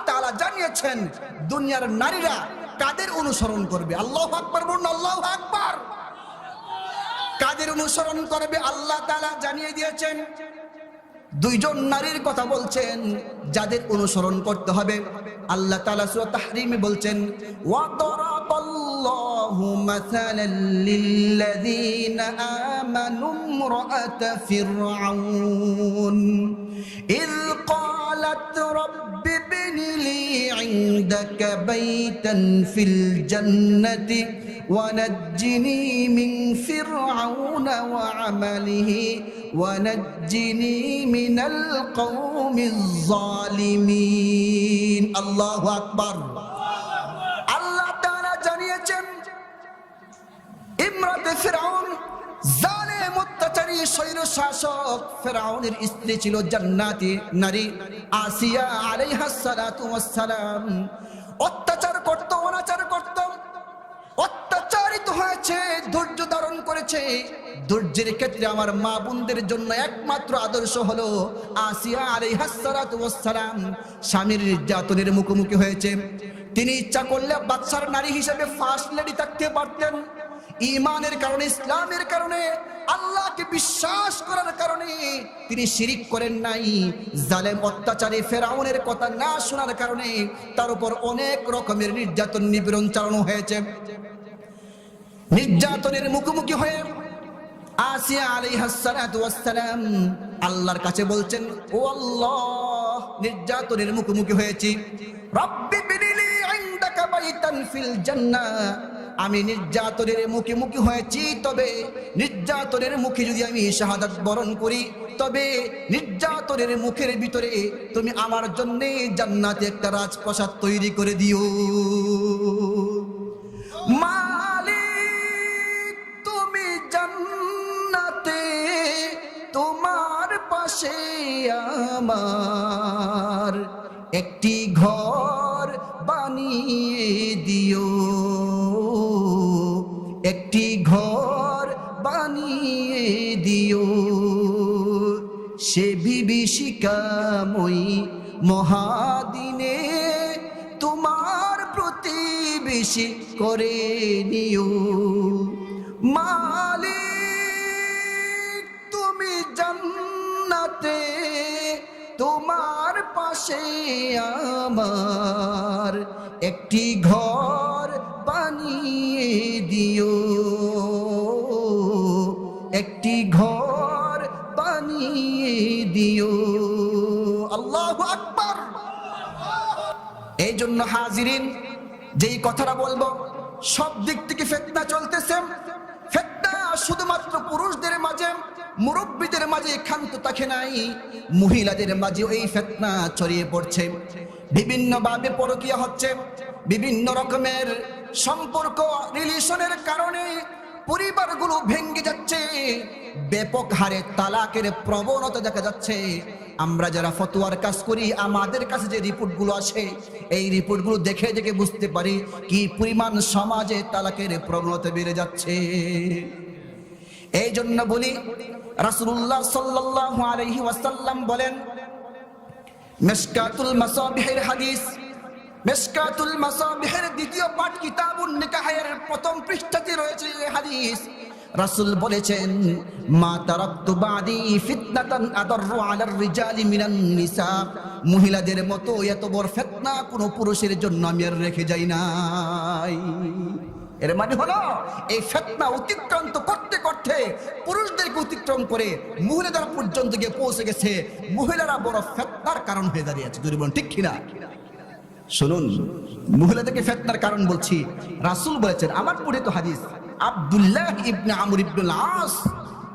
তাআলা জানিয়েছেন দুনিয়ার নারীরা কাদের অনুসরণ করবে। আল্লাহু আকবার বলুন, আল্লাহু আকবার। কাদের অনুসরণ করবে আল্লাহ তাআলা জানিয়ে দিয়েছেন। দুইজন নারীর কথা বলছেন যাদের অনুসরণ করতে হবে। আল্লাহ তাআলা সূরা তাহরিমে বলছেন, ওয়া দারাবাল্লাহু মাসালান লিল্লাযীনা আমানু ইমরাআতা ফিরআউন ইয ক্বালাত রাব্বি ইবনি লি ইনদাকা বাইতান ফিল জান্নাতি ওয়ানাজ্জিনি মিন ফিরআউন ওয়া আমালিহি ওয়ানাজ্জিনি মিনাল কওমিজ জালিমিন। আল্লাহু আকবার। আল্লাহ তাআলা জানিয়েছেন ইমরাতে ফিরআউন জালেম অত্যাচারী স্বৈর শাসক ফিরআউনের স্ত্রী ছিল জান্নাতি নারী আসিয়া আলাইহা সালাতু ওয়াস সালাম। অত্যাচার করত, অনাচার করত, অত্যাচারিত হয়েছে, ধৈর্য ধারণ করেছে। ধৈর্যের ক্ষেত্রে আমার মা বোনদের জন্য একমাত্র আদর্শ হলো আসিয়া আলাইহা সালাতু ওয়াস সালাম। স্বামীর নির্যাতনের মুখোমুখি হয়েছে। তিনি ইচ্ছা করলে বাদশার নারী হিসেবে ফার্স্ট লেডি থাকতে পারতেন। ঈমানের কারণে, ইসলামের কারণে, আল্লাহকে বিশ্বাস করার কারণে তিনি শিরিক করেন নাই। জালেম অত্যাচারী ফেরাউনের কথা না শোনার কারণে তার উপর অনেক রকমের নির্যাতন নিপীড়ন চালানো হয়েছে। নির্যাতনের মুখোমুখি হয়ে আসিয়া আলাইহা সালাতু ওয়াস সালাম আল্লাহর কাছে বলছেন, ও আল্লাহ, নির্যাতনের মুখোমুখি হয়েছি। রাব্বি বিনিলি ইনদাকা বাইতান ফিল জান্নাহ। আমি নির্যাতনের মুখোমুখি হয়েছি, তবে নির্যাতনের মুখে যদি আমি শাহাদাত বরণ করি, তবে নির্যাতনের মুখের ভিতরে তুমি আমার জন্য জান্নাতে একটা রাজপ্রাসাদ তৈরি করে দিও। মালিক, তুমি জান্নাতে তোমার পাশে আমার একটি ঘর বানিয়ে দিও, একটি ঘর বানিয়ে দিও। সে বিভীষিকাময়ী মহাদিনে তোমার প্রতিবেশী করে নিও। মালিক, তুমি জান্নাতে তোমার পাশে আমার একটি ঘর বানিয়ে দিও, একটি ঘর বানিয়ে দিও। আল্লাহু আকবার। এই জন্য হাজিরিন, যেই কথাটা বলবো, সব দিক থেকে ফিতনা চলতেছে। ফিতনা শুধুমাত্র পুরুষদের মাঝে, মুরব্বীদের মাঝে ক্ষান্ত থাকে নাই, মহিলাদের মাঝেও এই ফিতনা ছড়িয়ে পড়ছে। বিভিন্ন ভাবে পরকীয়া হচ্ছে, বিভিন্ন রকমের সম্পর্ক রিলেশনের কারণে পরিবারগুলো ভেঙে যাচ্ছে, ব্যাপক হারে তালাকের প্রবণতা দেখা যাচ্ছে। আমরা যারা ফতোয়ার কাজ করি, আমাদের কাছে যে রিপোর্টগুলো আসে, এই রিপোর্টগুলো দেখে দেখে বুঝতে পারি কি পরিমাণ সমাজে তালাকের প্রবণতা বেড়ে যাচ্ছে। এই জন্য বলি, রাসূলুল্লাহ সাল্লাল্লাহু আলাইহি ওয়াসাল্লাম বলেন, মিশকাতুল মাসাবিহের হাদিস, মিশকাতুল মাসাবিহের দ্বিতীয় পাঠ কিতাবুন নিকাহের প্রথম পৃষ্ঠাতে রয়েছে এই হাদিস। রাসূল বলেছেন, মা তারাকতু বাদি ফিতনাতান আদাররু আলার রিজালি মিনান নিসা। মহিলাদের মতো এত বড় ফিতনা কোন পুরুষের জন্য আমি আর রেখে যাই নাই। এর মানে হলো এই ফিতনা অতিক্রান্ত করতে করতে পুরুষদেরকে অতিক্রম করে মহিলাদের পর্যন্ত গিয়ে পৌঁছে গেছে। মহিলারা বড় ফিতনার কারণ হয়ে দাঁড়িয়েছে। যদি বলেন ঠিক কিনা? শুনুন, মহিলাদেরকে ফিতনার কারণ বলছি। রাসূল বলেছেন, আমার পড়িত হাদিস, আব্দুল্লাহ ইবনে আমর ইবনুল আস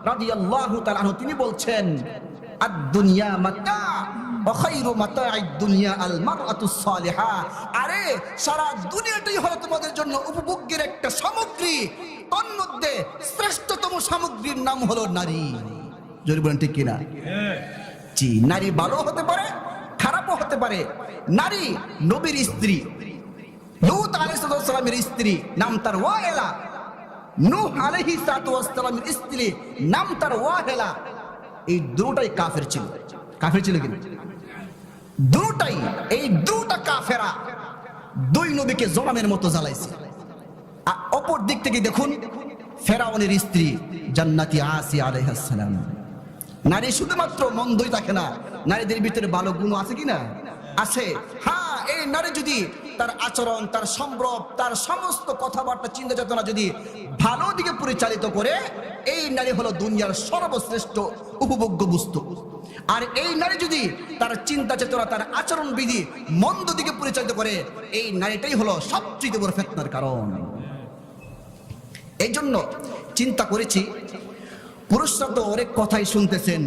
রাদিয়াল্লাহু তাআলা আনহু তিনি বলছেন, আদ-দুনিয়া মাতা ওয়া খায়রু মাতা'আদ দুনিয়া আল মারআতুস সালিহা। আরে সারা দুনিয়াটাই হলো তোমাদের জন্য উপভোগ্যের একটা সামগ্রী, তার মধ্যে শ্রেষ্ঠতম সামগ্রীর নাম হলো নারী। যদি বলেন ঠিক কিনা? জি, নারী ভালো হতে পারে, খারাপও হতে পারে। নারী নবীর স্ত্রী, লূত আলাইহিস সালামের স্ত্রী, নাম তার ওয়াহেলা। নূহ আলাইহিস সালামের স্ত্রী, নাম তার ওয়াহেলা। এই দুটোই কাফের ছিল। কাফের ছিল কিনা? দুটাই, এই দুটা কাফেরা দুই নবীকে জলামের মতো জ্বালাইছে। অপর দিক থেকে দেখুন ফেরাউনের স্ত্রী জান্নাতি আসিয়া আলাইহিস সালাম। নারী শুধুমাত্র মন্দই থাকে না, নারীদের ভিতরে ভালো গুণ আছে কিনা? আছে। হ্যাঁ, এই নারী যদি তার আচরণ, তার সম্ভ্রম, তার সমস্ত কথাবার্তা, চিন্তা চেতনা যদি ভালো দিকে পরিচালিত করে, এই নারী হলো দুনিয়ার সর্বশ্রেষ্ঠ উপভোগ্য বস্তু। আর এই নারী যদি তার চিন্তা চেতনা, তার আচরণ বিধি মন্দ দিকে পরিচালিত করে, এই নারীটাই হলো সবচেয়ে বড় ফিতনার কারণ। এই জন্য চিন্তা করেছি, পুরুষরা তো অনেক কথাই শুনতেছেন,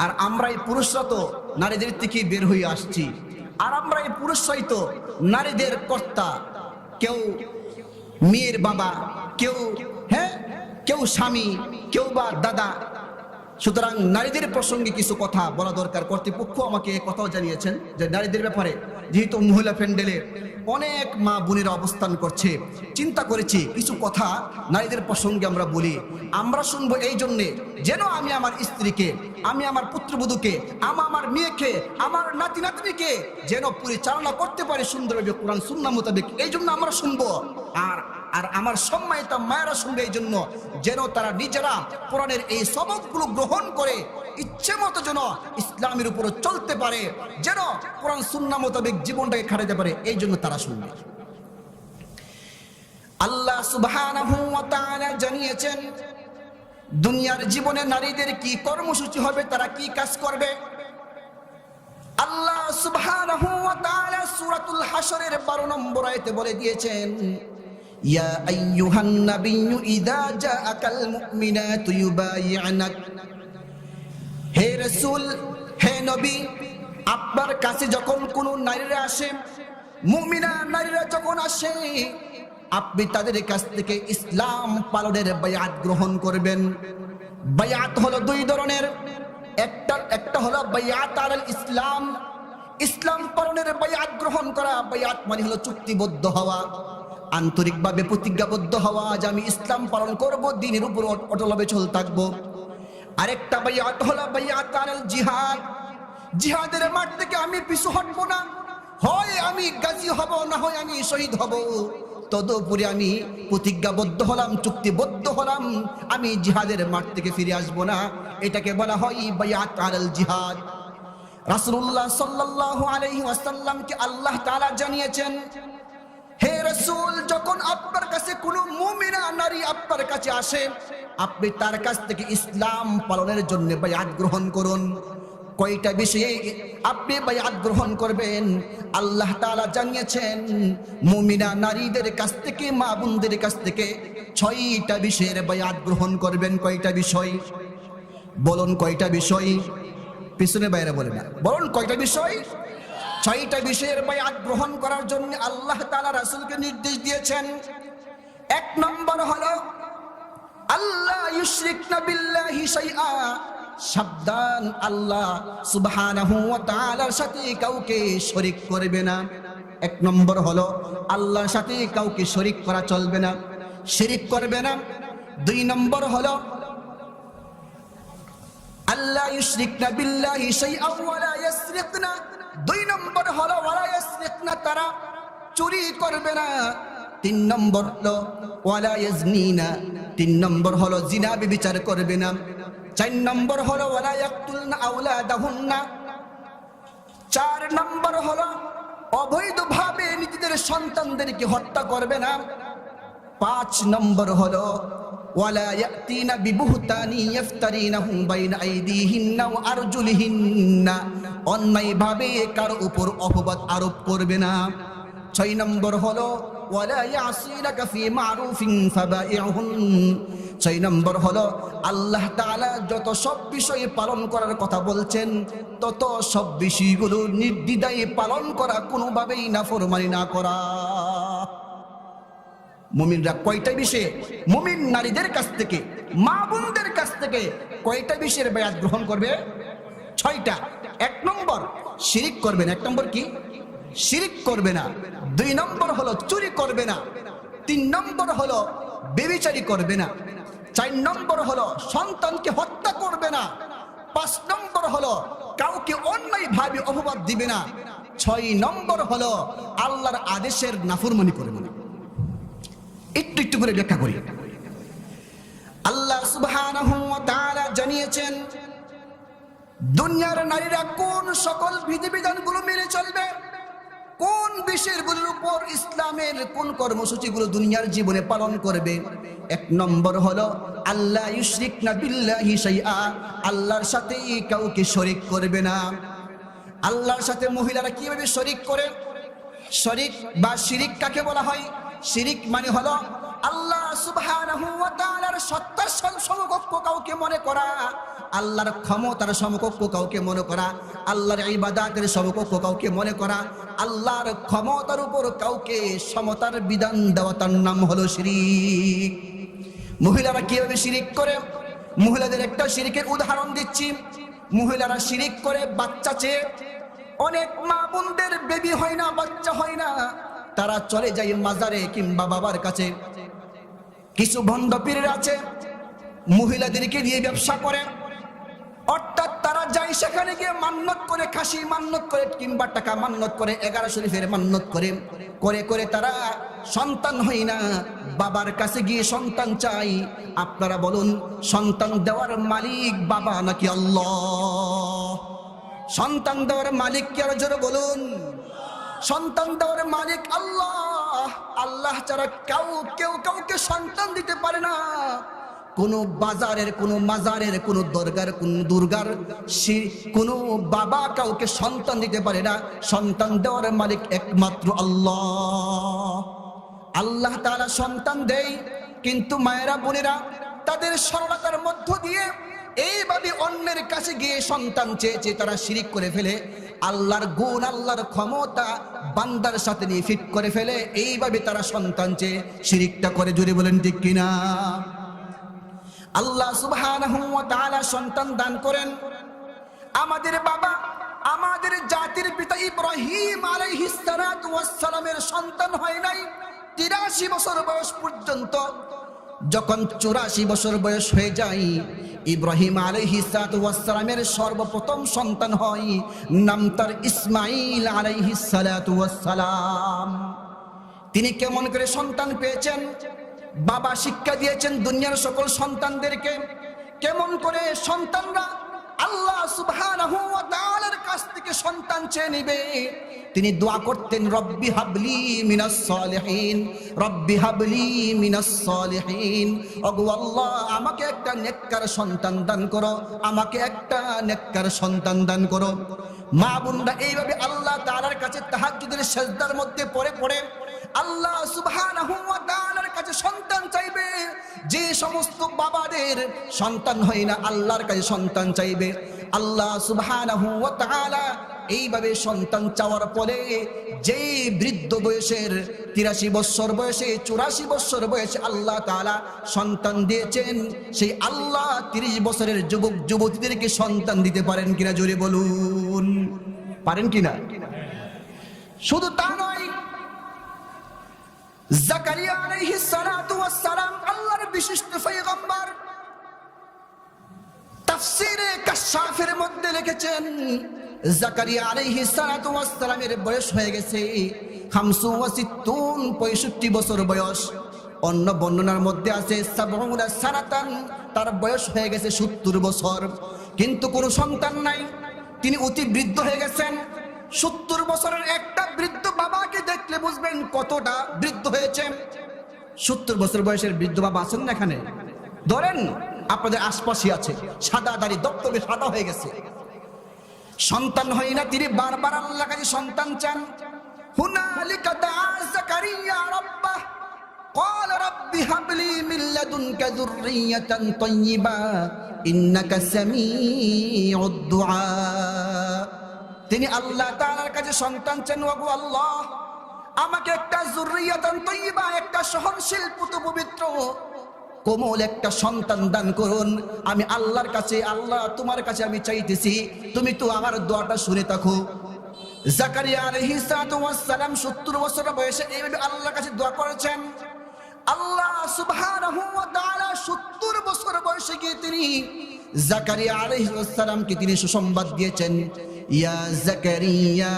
আর আমরা এই পুরুষরা তো নারীদের থেকে বের হয়ে আসছি, আর আমরা এই পুরুষরাই তো নারীদের কর্তা। কেউ মেয়ের বাবা, কেউ স্বামী, কেউ বা দাদা। সুতরাং নারীদের প্রসঙ্গে কিছু কথা বলা দরকার। কর্তৃপক্ষ আমাকে কথাও জানিয়েছেন যে নারীদের ব্যাপারে যেহেতু মহিলা প্যান্ডেলে অনেক মা বোনেরা অবস্থান করছে, চিন্তা করেছি কিছু কথা নারীদের প্রসঙ্গে আমরা বলি। আমরা শুনবো এই জন্যে যেন আমি আমার স্ত্রীকে, আমি আমার পুত্রবধূকে, আমার মেয়েকে, আমার নাতি নাতনিকে যেন পরিচালনা করতে পারি সুন্দরভাবে কোরআন সুন্নাহ মোতাবেক। এই জন্য আমরা শুনবো। আর আমার সম্মানিত মায়েরা শুনবে এই জন্য যেন তারা নিজেরা কোরআনের এই সবকগুলো গ্রহণ করে ইচ্ছে মতো যেন ইসলামের উপরে চলতে পারে, যেন কোরআন সুন্নাহ মোতাবেক জীবনটাকে খাটাতে পারে। এই জন্য তারা শুনবে। আল্লাহ সুবহানাহু ওয়া তাআলা জানিয়েছেন দুনিয়ার জীবনে নারীদের কি কর্মসূচি হবে, তারা কি কাজ করবে। আল্লাহ সুবহানাহু ওয়া তাআলা সূরাতুল হাশরের 12 নম্বর আয়াতে বলে দিয়েছেন, ইয়া আইয়ুহান নাবিয়্যু ইযা জাআকাল মুমিনাতু ইউবাই'নাক। হে রাসূল, হে নবী, আপনার কাছে যখন কোন নারীরা আসে, মুমিনা নারীরা যখন আসে, আপনি তাদের কাছ থেকে ইসলাম পালনের বায়াত গ্রহণ করবেন। বায়াত হলো দুই ধরনের। একটা হলো বায়াত আলাল ইসলাম, ইসলাম পালনের বায়াত গ্রহণ করা। বায়াত মানে হলো চুক্তিবদ্ধ হওয়া, আন্তরিকভাবে প্রতিজ্ঞাবদ্ধ হওয়া যে আমি ইসলাম পালন করব, দ্বীনের উপর অটলভাবে চলতে থাকবো। আরেকটা বায়াত হলো বায়াত আলাল জিহাদ, জিহাদের মাঠ থেকে আমি পিছু হটবো না, হয় আমি গাজী হব, না হয় আমি শহীদ হব। তদুপরি আমি প্রতিজ্ঞাবদ্ধ হলাম, চুক্তিবদ্ধ হলাম, আমি জিহাদের মাঠ থেকে ফিরে আসবো না। এটাকে বলা হয় বায়াত আলাল জিহাদ। রাসূলুল্লাহ সাল্লাল্লাহু আলাইহি ওয়াসাল্লামকে আল্লাহ তাআলা জানিয়েছেন, হে রাসূল, যখন আপনার কাছে কোনো মুমিনা নারী আপনার কাছে আসে, আপনি তার কাছ থেকে ইসলাম পালনের জন্য বায়াত গ্রহণ করুন। কয়টা বিষয়ে আপনি বায়াত গ্রহণ করবেন? আল্লাহ তাআলা জানিয়েছেন মুমিনা নারীদের কাছ থেকে, মা বোনদের কাছ থেকে 6টা বিষয়ের বায়াত গ্রহণ করবেন। কয়টা বিষয় বলুন? কয়টা বিষয়? পিছনে বাইরে বলে না, বলুন কয়টা বিষয়? 6টা বিষয়ের বায়াত গ্রহণ করার জন্য আল্লাহ তাআলা রাসূলকে নির্দেশ দিয়েছেন। 1 নম্বর হলো আল্লাহ ইউশরিকনা বিল্লাহি শাইআ, সাবধান, আল্লাহ সুবহানাহু ওয়া তাআলার সাথে কাউকে শরীক করবে না। 1 নম্বর হলো আল্লাহর সাথে কাউকে শরীক করা চলবে না, শিরক করবে না। 2 নম্বর হলো আল্লাহ ইউশরিকনা বিল্লাহি শাইআ ওয়া লা ইয়াসরিকনা। 2 নম্বর হলো ওয়ালা ইয়াসরিকনা, তারা চুরি করবে না। 3 নম্বর হলো ওয়ালা ইয়াজনিনা, 3 নম্বর হলো জিনা ব্যভিচার করবে না। 4 নম্বর হলো ওয়ালা ইয়াকতুলনা আওলাদাহুন্না। 4 নম্বর হলো অবৈধভাবে নিজেদের সন্তানদেরকে হত্যা করবে না। 5 নম্বর হলো ওয়ালা ইয়াতিনা বিবুহতানি ইফতারিনাহু বাইনা আইদিহিন্না ওয়া আরজুলিহিন্না, অন্যায়ভাবে কারো উপর অপবাদ আরোপ করবে না। 6 নম্বর হলো ওয়ালা ইয়াসিনাকা ফি মারুফিন ফাবাইহুন। 6 নম্বর হলো আল্লাহ তাআলা যত সব বিষয় পালন করার কথা বলছেন, তত সব বিষয়গুলো নির্দ্বিধায় পালন করা, কোনোভাবেই নাফরমানি না করা। মুমিনরা কয়টা বিষয়ে, মুমিন নারীদের কাছ থেকে, মা বোনদের কাছ থেকে কয়টা বিষয়ের বায়াত গ্রহণ করবে? 6টা। 1 নম্বর শিরক করবে না। 1 নম্বর কি? শিরক করবে না। 2 নম্বর হলো চুরি করবে না। 3 নম্বর হলো ব্যভিচারী করবে না। 4 নম্বর হলো সন্তানকে হত্যা করবে না। 5 নম্বর হলো কাউকে অন্যায়ভাবে অপবাদ দিবে না। 6 নম্বর হলো আল্লাহর আদেশের নাফরমানি করবে না। একটু একটু করে ব্যাখ্যা করি। আল্লাহ সুবহানাহু ওয়া তাআলা জানিয়েছেন দুনিয়ার নারীরা কোন সকল বিধিবিধানগুলো মেনে চলবে, কোন বিষয়গুলোর উপর ইসলামের কোন কর্মসূচিগুলো দুনিয়ার জীবনে পালন করবে। 1 নম্বর হলো আল্লাহ ইউশরিকনা বিল্লাহি শাইআ, আল্লাহর সাথে কাউকে শরীক করবে না। আল্লাহর সাথে মহিলারা কিভাবে শরীক করে? শরীক বা শিরিক কাকে বলা হয়? শিরিক মানে হলো আল্লাহ সুবহানাহু ওয়া তাআলার সত্তার সমকক্ষ কাউকে মনে করা, আল্লাহর ক্ষমতার সমকক্ষ কাউকে মনে করা, আল্লাহর ইবাদতের সমকক্ষ কাউকে মনে করা, আল্লাহর ক্ষমতার উপর কাউকে সমতার বিধান দেওয়া, তার নাম হলো শিরিক। মহিলারা কিভাবে শিরিক করে? মহিলাদের একটা শিরিকের উদাহরণ দিচ্ছি। মহিলারা শিরিক করে বাচ্চা চেয়ে। অনেক মা বোনদের বেবি হয় না, বাচ্চা হয় না, তারা চলে যায় মাজারে কিংবা বাবার কাছে। কিছু ভণ্ড পীর আছে মহিলাদেরকে দিয়ে ব্যবসা করে, অর্থাৎ তারা যায় সেখানে গিয়ে মান্নত করে, খাসি মান্নত করে কিংবা টাকা মান্নত করে, 11 শরীফের মান্নত করে, করে করে তারা সন্তান হয় না, বাবার কাছে গিয়ে সন্তান চাই। আপনারা বলুন, সন্তান দেওয়ার মালিক বাবা নাকি আল্লাহ? সন্তান দেওয়ার মালিক কে? আরো জোরে বলুন। সন্তান দেওয়ার মালিক আল্লাহ। আল্লাহ ছাড়া কেউ কাউকে সন্তান দিতে পারে না। কোন বাজারের, কোন মাজারের, কোন দরগার, কোন দুর্গার কোন বাবা কাউকে সন্তান দিতে পারে না। সন্তান দেওয়ার মালিক একমাত্র আল্লাহ। আল্লাহ তাআলা সন্তান দেয়, কিন্তু মায়েরা বোনেরা তাদের সরলতার মধ্য দিয়ে এইভাবে অন্যের কাছে গিয়ে সন্তান চেয়েছে, তারা শিরিক করে ফেলে। আল্লাহর গুণ, আল্লাহর ক্ষমতা বান্দার সাথে নিয়ে ফিট করে ফেলে। এইভাবে তারা সন্তান চেয়ে শিরিকটা করে। জোরে বলেন ঠিক কিনা? আল্লাহ সুবহানাহু ওয়া তাআলা সন্তান দান করেন। আমাদের বাবা, আমাদের জাতির পিতা ইব্রাহিম আলাইহিস সালাতু ওয়াস সালামের সন্তান হয় নাই 83 বছর বয়স পর্যন্ত। যখন 84 বছর বয়স হয়ে যায়, ইব্রাহিম আলাইহিস সালাতু ওয়াস সালামের সর্বপ্রথম সন্তান হয়, নাম তার ইসমাঈল আলাইহিস সালাতু ওয়াস সালাম। তিনি কেমন করে সন্তান পেয়েছেন? বাবা শিক্ষা দিয়েছেন দুনিয়ার সকল সন্তানদেরকে কেমন করে সন্তানরা আল্লাহ সুবহানাহু ওয়া তাআলার কাছ থেকে সন্তান চেয়ে নেবে। তিনি দোয়া করতেন, রব্বি হাবলি মিনাস সালিহিন, রব্বি হাবলি মিনাস সালিহিন। ওগো আল্লাহ, আমাকে একটা নেককার সন্তান দান করো, আমাকে একটা নেককার সন্তান দান করো। মা বোনরা এইভাবে আল্লাহ তাআলার কাছে তাহাজ্জুদের সিজদার মধ্যে পড়ে পড়ে আল্লাহ সুবহানাহু ওয়া তাআলার কাছে সন্তান চাইবে। যে সমস্ত বাবাদের সন্তান হয় না, আল্লাহর কাছে সন্তান চাইবে। আল্লাহ সুবহানাহু ওয়া তাআলা এইভাবে সন্তান চাওয়ার পরে যে বৃদ্ধ বয়সের 83 বছর বয়সে, 84 বছর বয়সে আল্লাহ তাআলা সন্তান দিয়েছেন, সেই আল্লাহ 30 বছরের যুবক যুবতীদেরকে সন্তান দিতে পারেন কিনা? জোরে বলুন, পারেন কিনা? শুধু তা নয়, জাকারিয়া আলাইহিস সালাতু ওয়াস সালাম আল্লাহর বিশিষ্ট পয়গম্বর। তাফসীরে কাশফের মধ্যে লিখেছেন, জাকারিয়া আলাইহিস সালাতু ওয়াস সালামের বয়স হয়ে গেছে 65 বছর বয়স। অন্য বর্ণনার মধ্যে আছে 70 সানাতান, তার বয়স হয়ে গেছে 70 বছর, কিন্তু কোনো সন্তান নাই। তিনি অতি বৃদ্ধ হয়ে গেছেন। 70 বছরের একটা বৃদ্ধ বাবাকে দেখলে বুঝবেন কতটা বৃদ্ধ হয়েছে। 70 বছর বয়সের বৃদ্ধ বাবা আছেন না এখানে? ধরেন আপনাদের আশপাশে আছে, সাদা দাড়ি, দপ্তবে সাদা হয়ে গেছে, সন্তান হয় না। তিনি বারবার আল্লাহর কাছে সন্তান চান। হুনালিকা দাআ জাকারিয়া রাব্বাহ ক্বালা রাব্বি হাবলি মিন লাদুনকা যুররিয়াতান তাইয়্যিবা ইন্নাকা সামিউদ দুআ। তিনি আল্লাহ তাআলার কাছে সন্তান চান, ওগো আল্লাহ, আমাকে একটা যুররিয়াতান তাইয়্যিবা, একটা সহনশীল পুত্র পবিত্র কোমল একটা সন্তান দান করুন। আমি আল্লাহর কাছে, আল্লাহ তোমার কাছে আমি চাইতেছি, তুমি তো আমার দোয়াটা শুনে থাকো। জাকারিয়া আলাইহিস সালাতু ওয়াস সালাম 70 বছর বয়সে এইভাবে আল্লাহর কাছে দোয়া করেছেন। আল্লাহ সুবহানাহু ওয়া তাআলা 70 বছর বয়সে গিয়ে তিনি জাকারিয়া আলাইহিস সালামকে তিনি সুসংবাদ দিয়েছেন, ইয়া জাকারিয়া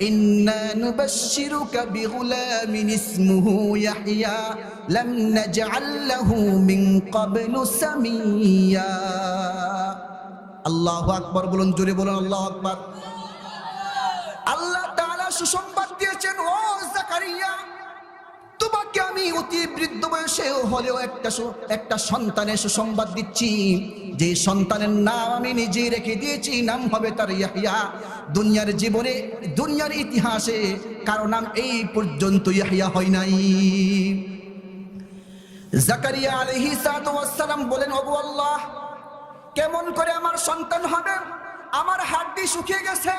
ইন্না নুবাশশিরুকা বিগুলামিন ইসমুহু ইয়াহইয়া লাম নাজআল লাহু মিন ক্বাবলু সামিয়্যা। আল্লাহু আকবার বলুন, জোরে বলুন আল্লাহু আকবার। আল্লাহ তাআলা সুসংবাদ দিয়েছেন, ও জাকারিয়া, তোমাকে আমি অতি বৃদ্ধ বয়সে হলেও একটা সন্তানের সুসংবাদ দিচ্ছি, যে সন্তানের নাম আমি নিজে রেখে দিয়েছি, নাম হবে তার ইয়াহইয়া। দুনিয়ার জীবনে, দুনিয়ার ইতিহাসে কারো নাম এই পর্যন্ত ইয়াহইয়া হয় নাই। জাকারিয়া আলাইহিস সালাম বলেন, ওগো আল্লাহ, কেমন করে আমার সন্তান হবে? আমার হাড্ডি শুকিয়ে গেছে,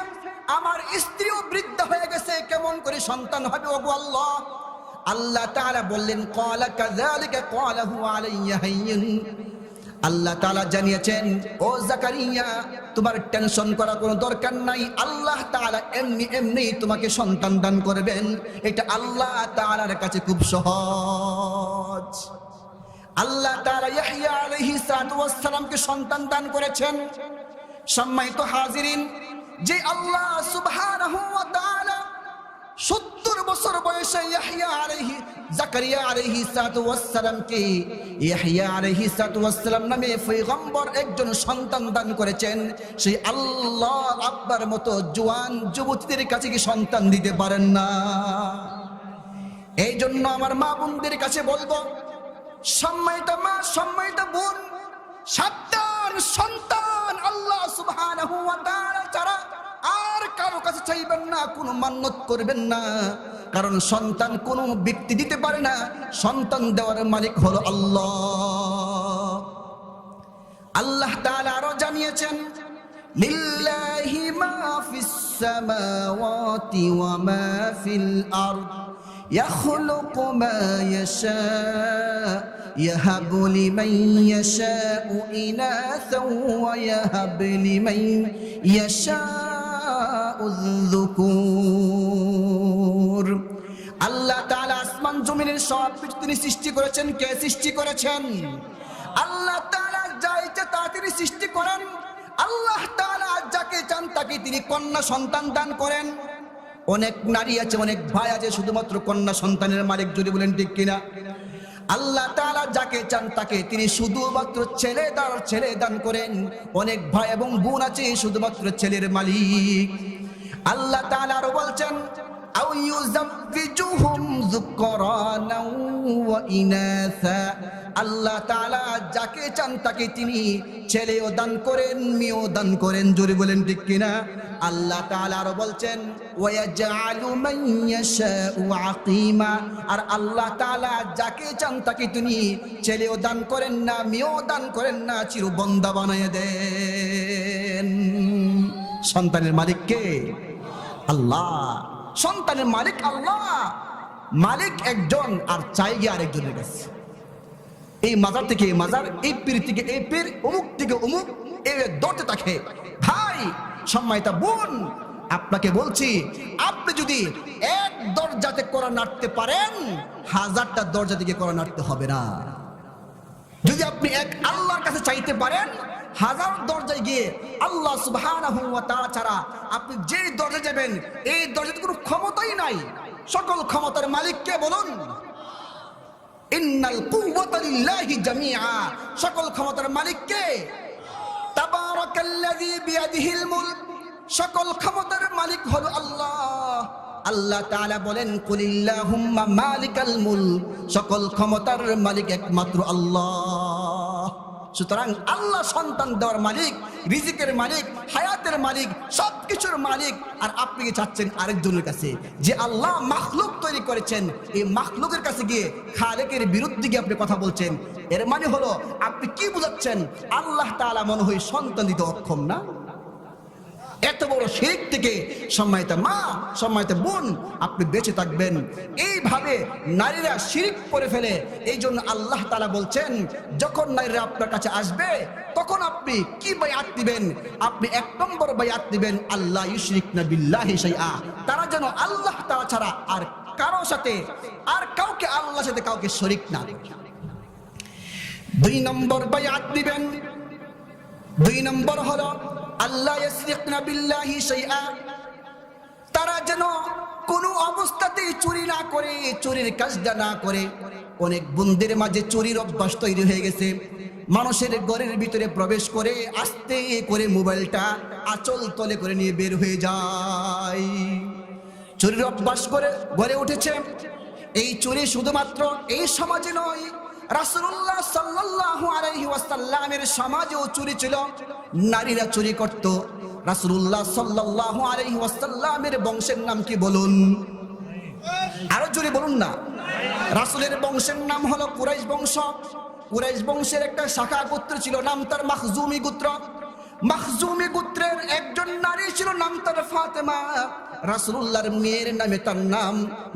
আমার স্ত্রীও বৃদ্ধ হয়ে গেছে, কেমন করে সন্তান হবে ওগো আল্লাহ? আল্লাহ তাআলা বললেন, ক্বালা কাযালিকা ক্বালা হুয়া আলাইয়া হাইয়্যুন। আল্লাহ তাআলা জানিয়েছেন, ও জাকারিয়া, তোমার টেনশন করার কোনো দরকার নাই, আল্লাহ তাআলা এমনি এমনি তোমাকে সন্তান দান করবেন। এটা আল্লাহ তাআলার কাছে খুব সহজ। আল্লাহ তাআলা ইয়াহইয়া আলাইহিস সালামকে সন্তান দান করেছেন। সম্মানিত হাজিরিন, যে আল্লাহ সুবহানাহু ওয়া তাআলা 70 বছর বয়সে জাকারিয়া আলাইহিস সালামকে ইয়াহইয়া আলাইহিস সালাম নামে পয়গম্বর একজন সন্তান দান করেছেন, সেই আল্লাহ আপনার মতো জওয়ান যুবতীদের কাছে কি সন্তান দিতে পারেন না? এই জন্য আমার মা বোনদের কাছে বলবো, সম্মানিত মা, সম্মানিত বোন, সাবধান, সন্তান আল্লাহ সুবহানাহু ওয়া তাআলা ছাড়া আর কারো কাছে চাইবেন না, কোনো মান্যত করবেন না, কারণ সন্তান কোনো ব্যক্তি দিতে পারে না, সন্তান দেওয়ার মালিক হলো আল্লাহ। আল্লাহ তাআলা আরো জানিয়েছেন, লিল্লাহি মা ফিস সামাওয়াতি ওয়া মা ফিল আরদ ইয়াখলুকু মা ইয়াশা ইয়াহাবু লিমান ইয়াশাউ ইনাসা ওয়া ইয়াহাবু লিমান ইয়াশাউ যুকুর। আল্লাহ তাআলা আসমান জমিনের সব কিছু তিনি সৃষ্টি করেছেন। কে সৃষ্টি করেছেন? আল্লাহ তাআলা যা ইচ্ছা তা তিনি সৃষ্টি করেন। আল্লাহ তাআলা যাকে চান তাকে তিনি কন্যা সন্তান দান করেন। অনেক নারী আছে, অনেক ভাই আছে শুধুমাত্র কন্যা সন্তানের মালিক, যদি বলেন ঠিক কিনা? আল্লাহ তাআলা যাকে চান তাকে তিনি শুধুমাত্র ছেলে দান করেন। অনেক ভাই এবং বোন আছে শুধুমাত্র ছেলের মালিক। আল্লাহ তাআলা আরো বলছেন, আও ইউযাব্বিজুহুম যুকরানা ওয়া ইনাসা। আল্লাহ তাআলা যাকে চান তাকে তিনি ছেলেও দান করেন, মেয়েও দান করেন, জোরে বলেন ঠিক কিনা? আল্লাহ তাআলা আরো বলছেন, ওয়ায়াজআলু মান ইয়াশাউ আকীমা। আর আল্লাহ তাআলা যাকে চান তাকে তিনি ছেলেও দান করেন না, মেয়েও দান করেন না, চিরবন্দা বানিয়ে দেন। সন্তানের মালিক কে? আল্লাহ। সন্তানের মালিক আল্লাহ। মালিক একজন আর চাই গিয়ে আরেকজনের কাছে। এই মাজার থেকে এই মাজার, এই পীর থেকে এই পীর, অমুক থেকে অমুক, এই দৌড়তে থাকে। ভাই, সম্মানিত বোন, আপনাকে বলছি, আপনি যদি এক দরজাতে কোরআন নাড়তে পারেন, 1000টা দরজা থেকে কোরআন নাড়তে হবে না। যদি আপনি এক আল্লাহর কাছে চাইতে পারেন, 1000 দরজায় গিয়ে আল্লাহ সুবহানাহু ওয়া তাআলা ছাড়া আপনি যে দরজায় যাবেন, এই দরজাতে কোনো ক্ষমতাই নাই। সকল ক্ষমতার মালিক কে বলুন? ইন্নাল কুওয়াতা লিল্লাহি জামিআ। সকল ক্ষমতার মালিক কে? তাবারাকাল্লাযী বিয়াদিহিল মুলক। সকল ক্ষমতার মালিক হলো আল্লাহ। আল্লাহ তাআলা বলেন, কুলিল্লাহুম্মা মালিকাল মুলক। সকল ক্ষমতার মালিক একমাত্র আল্লাহ। সুতরাং আল্লাহ সন্তান দেওয়ার মালিক, রিজিকের মালিক, হায়াতের মালিক, সবকিছুর মালিক। আর আপনি কি চাচ্ছেন আরেকজনের কাছে? যে আল্লাহ মাখলুক তৈরি করেছেন, এই মাখলুকের কাছে গিয়ে খালেকের বিরুদ্ধে গিয়ে আপনি কথা বলছেন। এর মানে হলো আপনি কি বুঝাচ্ছেন? আল্লাহ তাআলা মনে হয় সন্তান দিতে অক্ষম না? এত বড় শিরক থেকে সম্মানিত মা, সম্মানিত বোন, আপনি বেঁচে থাকবেন। এইভাবে নারীরা শিরক করে ফেলে। এই জন্য আল্লাহ তাআলা বলছেন, যখন নারীরা আপনার কাছে আসবে তখন আপনি কি বায়াত দিবেন? আপনি 1 নম্বর বায়াত দিবেন, আল্লাহ ইউশরিকনা বিল্লাহি শাইআ। তারা যেন আল্লাহ তাআলা ছাড়া আর কারো সাথে, আর কাউকে আল্লাহর সাথে কাউকে শরীক না করে। 2 নম্বর বায়াত দিবেন, দুই নম্বর হলো আল্লাহ ইয়াসরিকনা বিল্লাহি শাইআ, তারা যেন কোনো অবস্থাতেই চুরি না করে, চুরির কাজটা না করে। অনেক বন্ধুদের মাঝে চুরির অভ্যাস তৈরি হয়ে গেছে। মানুষের ঘরের ভিতরে প্রবেশ করে আস্তে করে মোবাইলটা আঁচল তলে করে নিয়ে বের হয়ে যায়। চুরির অভ্যাস করে গড়ে উঠেছে। এই চুরি শুধুমাত্র এই সমাজে নয়, রাসূলুল্লাহ সাল্লাল্লাহু আলাইহি ওয়াসাল্লামের সমাজেও চুরি ছিল, নারীরা চুরি করত। রাসূলুল্লাহ সাল্লাল্লাহু আলাইহি ওয়াসাল্লামের বংশের নাম কি বলুন? আরো জোরে বলুন না। রাসূলের বংশের নাম হলো কুরাইশ বংশ। কুরাইশ বংশের একটা শাখা গোত্র ছিল, নাম তার মাখজুমি গোত্র। মাখজুমি গোত্রের একজন নারী ছিল, নাম তার ফাতেমা। রাসূলুল্লাহর মেয়ের নামে তার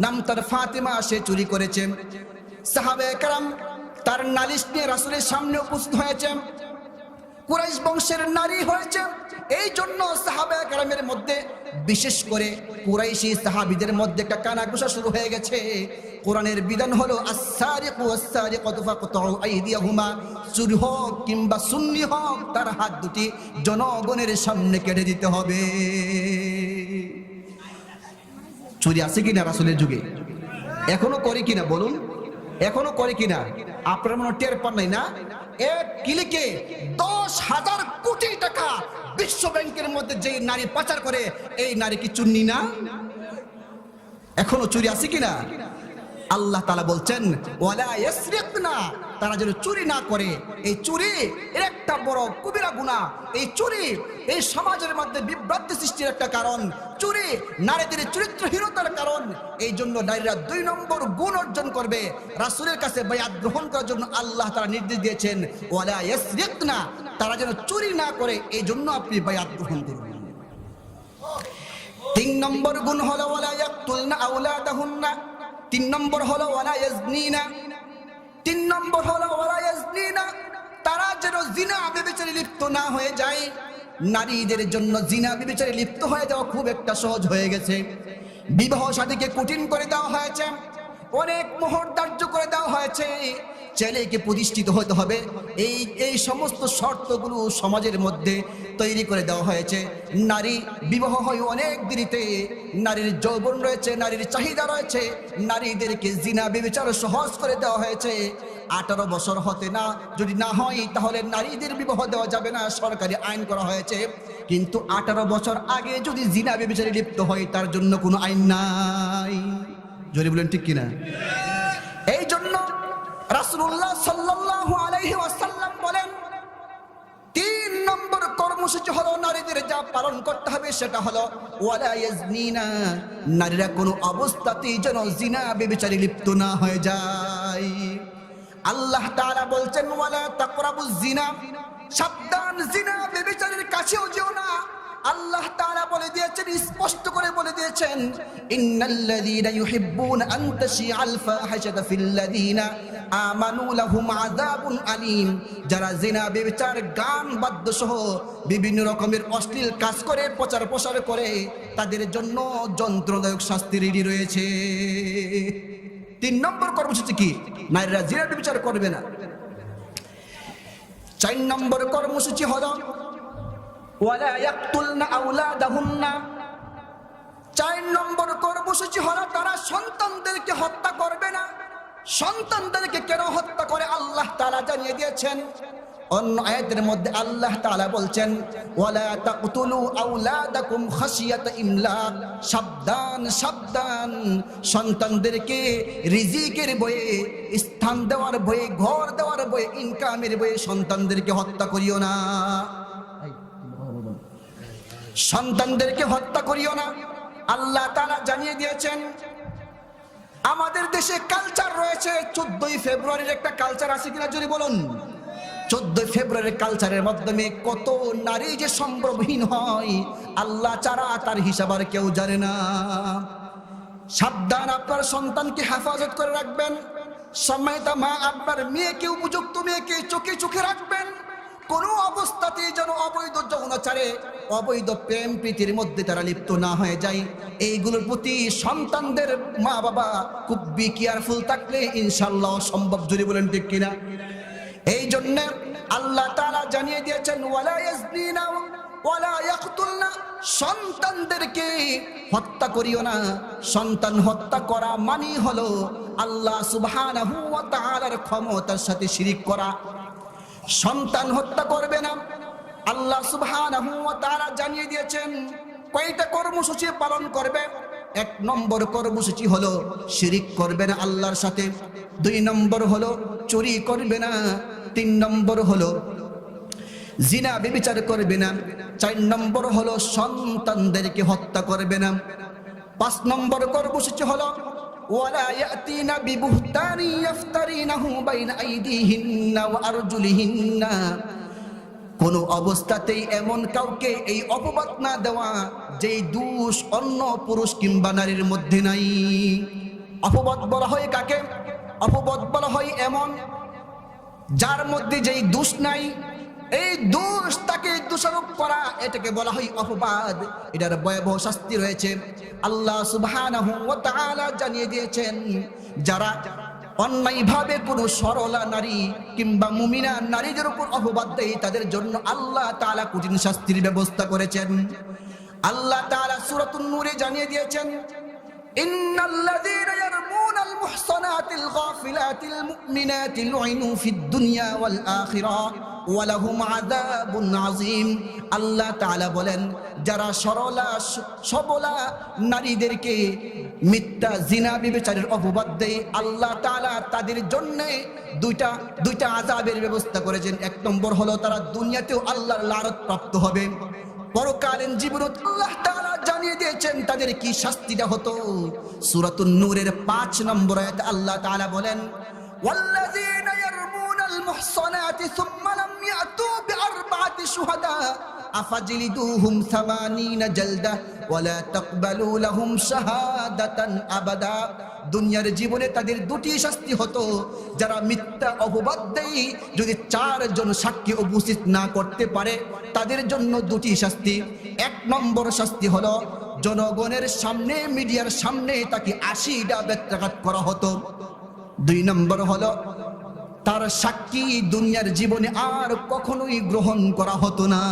নাম তার ফাতেমা। সে চুরি করেছে। সাহাবায়ে কেরাম তার নালিশ নিয়ে রাসূলের সামনে উপস্থিত হয়েছে। কুরাইশ বংশের নারী হয়েছে, এই জন্য সাহাবায়ে কেরামের মধ্যে, বিশেষ করে কুরাইশি সাহাবীদের মধ্যে একটা কানাঘুষা শুরু হয়ে গেছে। কোরআনের বিধান হলো আস-সারিকু ওয়াস-সারিকাতু ফাকতাউ আইদিয়াহুমা, চুরি হোক কিংবা সুন্নি হোক, তার হাত দুটি জনগণের সামনে কেটে দিতে হবে। চুরি আছে কিনা রাসূলের যুগে? এখনো করে কিনা বলুন? এখনো করে কিনা? আপনারা মনে টের পান নাই না? এক ক্লিকে 10,000 কোটি টাকা বিশ্ব ব্যাংকের মধ্যে যে নারী পাচার করে, এই নারী কি চুন্নি না? এখনো চুরি আছে কিনা? আল্লাহ তাআলা বলছেন ওয়ালা ইয়াসরিকনা, তারা যেন চুরি না করে। এই চুরি এর একটা বড় কবিরা গুনাহ। এই চুরি এই সমাজের মধ্যে বিভ্রান্তি সৃষ্টির একটা কারণ। চুরি নারীদের চরিত্রহীনতার কারণ। এই জন্য নারীরা 2 নম্বর গুণ অর্জন করবে। রাসূলের কাছে বায়াত গ্রহণ করার জন্য আল্লাহ তাআলা নির্দেশ দিয়েছেন ওয়ালা ইয়াসরিকনা, তারা যেন চুরি না করে, এই জন্য আপনি বায়াত গ্রহণ করুন। 3 নম্বর গুণ হলো ওয়ালা ইয়াকতুলনা আওলাদাহুন্না। 3 নম্বর হলো ওয়ালা ইয়াজনিনা। 3 নম্বর হলো ওয়ালা ইয়াজনিনা, তারা যেন জিনা ব্যভিচারে লিপ্ত না হয়ে যায়। নারীদের জন্য জিনা ব্যভিচারে লিপ্ত হয়ে যাওয়া খুব একটা সহজ হয়ে গেছে। বিবাহ শাদীকে কঠিন করে দেওয়া হয়েছে, অনেক মোহর ধার্য করে দেওয়া হয়েছে। ছেলেকে প্রতিষ্ঠিত হতে হবে, এই সমস্ত শর্তগুলো সমাজের মধ্যে তৈরি করে দেওয়া হয়েছে। নারী বিবাহ হয় অনেক দেরিতে। নারীর যৌবন রয়েছে, নারীর চাহিদা রয়েছে। নারীদেরকে জিনা ব্যভিচার সহজ করে দেওয়া হয়েছে। 18 বছর হতে না যদি না হয় তাহলে নারীদের বিবাহ দেওয়া যাবে না, সরকারি আইন করা হয়েছে। কিন্তু 18 বছর আগে যদি জিনা ব্যভিচারে লিপ্ত হয়, তার জন্য কোনো আইন নাই। জোরে বলেন ঠিক কিনা? এই জন্য রাসূলুল্লাহ সাল্লাল্লাহু আলাইহি ওয়াসাল্লাম বলেন 3 নম্বর কর্মসূচি হলো নারীদের যা পালন করতে হবে সেটা হলো ওয়ালা ইয়াজনিনা, নারীরা কোনো অবস্থাতেই যেন জিনা ব্যভিচারে লিপ্ত না হয়ে যায়। আল্লাহ তাআলা বলছেন ওয়ালা তাকরাবুজ জিনা, সাবধান জিনা ব্যভিচারের কাছেও যেও না। আল্লাহ তাআলা বলে দিয়েছেন, স্পষ্ট করে বলে দিয়েছেন ইন্নাল্লাযীনা ইউহিব্বুনা আন তাশিআল ফাহিশাতা ফিল্লাযীনা আমানু লাহুম আযাবুন আলীম, যারা জিনা ব্যভিচার গান বাদ্য সহ বিভিন্ন রকমের অশ্লীল কাজ করে প্রচার প্রসার করে, তাদের জন্য যন্ত্রণাদায়ক শাস্তি রেডি রয়েছে। 3 নম্বর কর্মসূচি কি? নারীরা জিনা ব্যভিচার করবে না। 4 নম্বর কর্মসূচি হলো ওয়ালা ইয়াকতুলনা আওলাদাহুন্না। 4 নম্বর কর্মসূচি হলো তারা সন্তানদেরকে হত্যা করবে না। সন্তানদেরকে কেন হত্যা করে আল্লাহ তাআলা জানিয়ে দিয়েছেন। অন্য আয়াতের মধ্যে আল্লাহ তাআলা বলছেন ওয়ালা তাকতুলু আওলাদাকুম খাশিয়াতা ইমলাক, সাবধান সাবধান, সন্তানদেরকে রিজিকের ভয়ে, স্থান দেওয়ার ভয়ে, ঘর দেওয়ার ভয়ে, ইনকামের ভয়ে সন্তানদেরকে হত্যা করিও না। সন্তানদেরকে হত্যা করিও না। আল্লাহ তাআলা জানিয়ে দিয়েছেন। আমাদের দেশে কালচার রয়েছে, 14ই ফেব্রুয়ারির একটা কালচার আছে কিনা যদি বলুন। 14 ফেব্রুয়ারির কালচারের মাধ্যমে কত নারী যে সম্ভ্রমহীন হয়, আল্লাহ ছাড়া তার হিসাব আর কেউ জানে না। সাবধান, আপনার সন্তানকে হেফাজত করে রাখবেন। সম্মানিতা মা, আপনার মেয়েকে, উপযুক্ত মেয়েকে চোখে চোখে রাখবেন। কোনো অবস্থাতেই যেন অবৈধ যৌনাচারে, অবৈধ প্রেম প্রীতির মধ্যে তারা লিপ্ত না হয়ে যায়। এইগুলোর প্রতি সন্তানদের মা বাবা খুব কেয়ারফুল থাকলে ইনশাআল্লাহ সম্ভব। জুড়ে বলেন ঠিক কিনা? এই জন্য আল্লাহ তাআলা জানিয়ে দিয়েছেন ওয়ালা ইয়াজনিনা ওয়ালা ইয়াকতুলনা, সন্তানদেরকে হত্যা করিও না। সন্তান হত্যা করা মানে হলো আল্লাহ সুবহানাহু ওয়া তাআলার ক্ষমতার সাথে শিরিক করা। সন্তান হত্যা করবে না। আল্লাহ সুবহানাহু ওয়া তাআলা জানিয়ে দিয়েছেন কয়টা কর্মসূচি পালন করবে। 1 নম্বর কর্মসূচি হলো শিরিক করবে না আল্লাহর সাথে। 2 নম্বর হলো চুরি করবে না। 3 নম্বর হলো জিনা ব্যভিচার করবে না। 4 নম্বর হলো সন্তানদেরকে হত্যা করবে না। 5 নম্বর কর্মসূচি হলো ওয়ালা ইয়াতিনা বিবুহতানি ইফতারিনাহু বাইনা আইদিহিন্না ওয়া আরজুলিহিন্না, কোন অবস্থাতেই এমন কাউকে এই অপবাদ না দেওয়া যেই দোষ অন্য পুরুষ কিংবা নারীর মধ্যে নাই। অপবাদ বলা হয় কাকে? অপবাদ বলা হয় এমন যার মধ্যে যেই দোষ নাই, এই দোষ তাকে দোষারোপ করা, এটাকে বলা হয় অপবাদ। এটার ভয়াবহ শাস্তি রয়েছে। আল্লাহ সুবহানাহু ওয়া তাআলা জানিয়ে দিয়েছেন যারা অন্যায়ভাবে কোন সরলা নারী কিংবা মুমিনা নারীদের উপর অপবাদ দেয় তাদের জন্য আল্লাহ তাআলা কঠিন শাস্তির ব্যবস্থা করেছেন। আল্লাহ তাআলা সূরাতুন নূরে জানিয়ে দিয়েছেন ইন্নাল্লাযীনা ইয়ারমুনাল মুহসানাতিল গাফিলাতিল মুমিনাতি লুইনু ফিদ দুনিয়া ওয়াল আখিরাহ ওয়া লাহুম আযাবুন আযীম। আল্লাহ তাআলা বলেন যারা সরলা সবলা নারীদেরকে মিথ্যা জিনা ব্যভিচারের অপবাদ দেয় আল্লাহ তাআলা তাদের জন্য দুইটা আযাবের ব্যবস্থা করেছেন। 1 নম্বর হলো তারা দুনিয়াতেও আল্লাহর লানত প্রাপ্ত হবে, পরকালীন জীবনে আল্লাহ তাআলা জানিয়ে দিয়েছেন তাদের কি শাস্তিটা হতো। সূরাতুন নূরের 5 নম্বর আয়াতে আল্লাহ তাআলা বলেন ওয়াল্লাযীনা ইয়ারমুনাল মুহসানাতি সুম্মা লাম ইয়াতু বিআরবা'তি শুহাদা আফাজলিদুহুম 80 জালদা ওয়ালা তাকবালু লাহুম শাহাদাতান আবাদা। দুনিয়ার জীবনে তাদের 2টি শাস্তি হতো। যারা মিথ্যা অপবাদ দেয় যদি 4 জন সাক্ষী উপস্থিত না করতে পারে তাদের জন্য 2টি শাস্তি। 1 নম্বর শাস্তি হলো জনগণের সামনে মিডিয়ার সামনে তাকে 80টা বেত্রাঘাত করা হতো। 2 নম্বর হলো তার সাক্ষী দুনিয়ার জীবনে আর কখনোই গ্রহণ করা হতো না।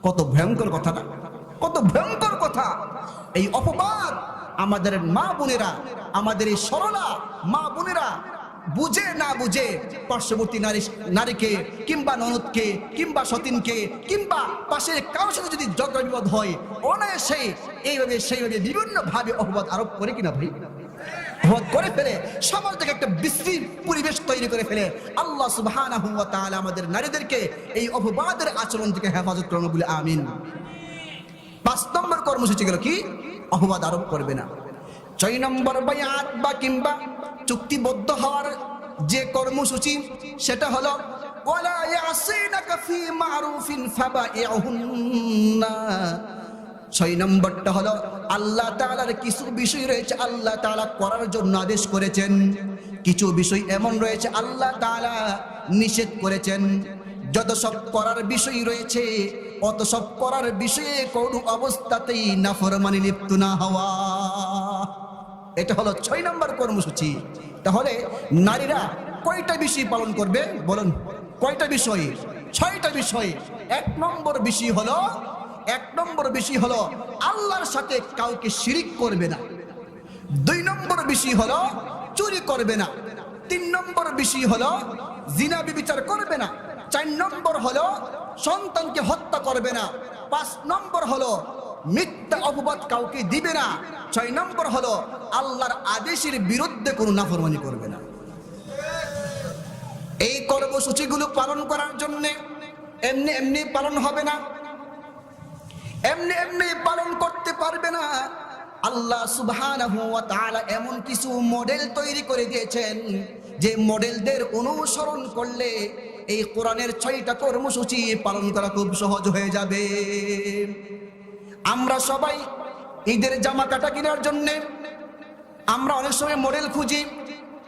কত ভয়ঙ্কর কথা না? কত ভয়ঙ্কর কথা! এই অপবাদ আমাদের মা বোনেরা, আমাদের এই সরলা মা বোনেরা বুঝে না বুঝে পার্শ্ববর্তী নারীকে কিংবা ননদকে কিংবা সতীনকে কিংবা পাশের কারোর সাথে যদি ঝগড়া বিবাদ হয় অনায়াসে এইভাবে সেইভাবে বিভিন্ন ভাবে অপবাদ আরোপ করে কিনা ভাই, অপবাদ করে ফেলে সমাজ থেকে একটা বিশ্রী পরিবেশ তৈরি করে ফেলে। আল্লাহ সুবহানাহু ওয়া তাআলা আমাদের নারীদেরকে এই অপবাদের আচরণ থেকে হেফাজত করুন বলে আমিন। 5 নম্বর কর্মসূচি গেল কি? অপবাদ আরোপ করবে না। 6 নম্বর বায়াত বা কিংবা চুক্তিবদ্ধ হওয়ার যে কর্মসূচি সেটা হলো ওয়ালা ইয়াসিনাকা ফি মারুফিন ফাবাইহুন্না। 6 নম্বরটা হলো আল্লাহ তাআলার কিছু বিষয় রয়েছে আল্লাহ তাআলা করার জন্য আদেশ করেছেন, কিছু বিষয় এমন রয়েছে আল্লাহ তাআলা নিষেধ করেছেন। যত সব করার বিষয় রয়েছে অত সব করার বিষয়ে কোন অবস্থাতেই নাফরমানি লিপ্ত না হওয়া, এটা হলো 6 নম্বর কর্মসূচি। তাহলে নারীরা কয়টা বিষয় পালন করবে বলুন? কয়টা বিষয়? 6টা বিষয়। 1 নম্বর বিষয় হলো আল্লাহর সাথে কাউকে শিরিক করবে না। 2 নম্বর বিষয় হলো চুরি করবে না। 3 নম্বর বিষয় হলো জিনা ব্যভিচার করবে না। 4 নম্বর হলো সন্তানকে হত্যা করবে না। 5 নম্বর হলো মিথ্যা অপবাদ কাউকে দিবে না। 6 নম্বর হলো আল্লাহর আদেশের বিরুদ্ধে কোনো নাফরমানি করবে না। এই কর্মসূচিগুলো পালন করার জন্য এমনি এমনি পালন হবে না, এমনি এমনি পালন করতে পারবে না। আল্লাহ সুবহানাহু ওয়া তাআলা এমন কিছু মডেল তৈরি করে দিয়েছেন যে মডেলদের অনুসরণ করলে এই কোরআনের 6টা কর্মসূচি পালন করা খুব সহজ হয়ে যাবে। আমরা সবাই ঈদের জামা কাটা কেনার জন্য আমরা অনেক সময় মডেল খুঁজি,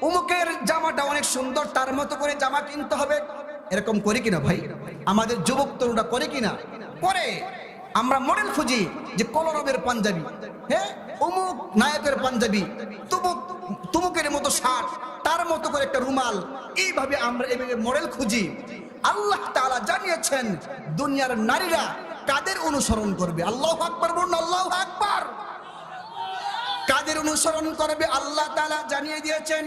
অমুকের জামাটা অনেক সুন্দর তার মতো করে জামা কিনতে হবে, এরকম করে কিনা ভাই? আমাদের যুবক তরুণরা করে কিনা? করে। আমরা মডেল খুঁজি যে কলরবের পাঞ্জাবি, হ্যাঁ অমুক নায়কের পাঞ্জাবি, তুমুকের মতো শার্ট, তার মতো করে একটা রুমাল, এইভাবে আমরা এইভাবে মডেল খুঁজি। আল্লাহ তাআলা জানিয়েছেন দুনিয়ার নারীরা কাদের অনুসরণ করবে। আল্লাহু আকবার বলুন, আল্লাহু আকবার। কাদের অনুসরণ করবে আল্লাহ তাআলা জানিয়ে দিয়েছেন।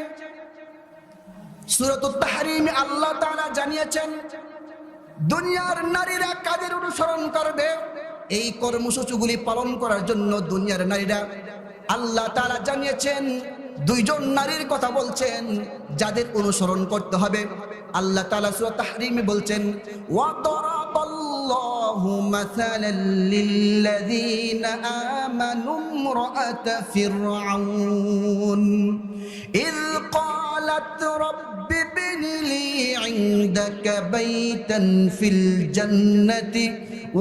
সূরাতুত তাহরীমে আল্লাহ তাআলা জানিয়েছেন দুনিয়ার নারীরা কাদের অনুসরণ করবে। এই কর্মসূচিগুলি পালন করার জন্য দুনিয়ার নারীরা আল্লাহ তাআলা জানিয়েছেন দুইজন নারীর কথা বলছেন যাদের অনুসরণ করতে হবে। আল্লাহ তাআলা সূরা তাহরীমে বলছেন ওয়া দারাবাল্লাহু মাসালাল লিল্লাযীনা আমানু ইমরাআতা ফিরআউন ইয ক্বালাত রাব্বি ইবনি লি ইনদাকা বাইতান ফিল জান্নাতি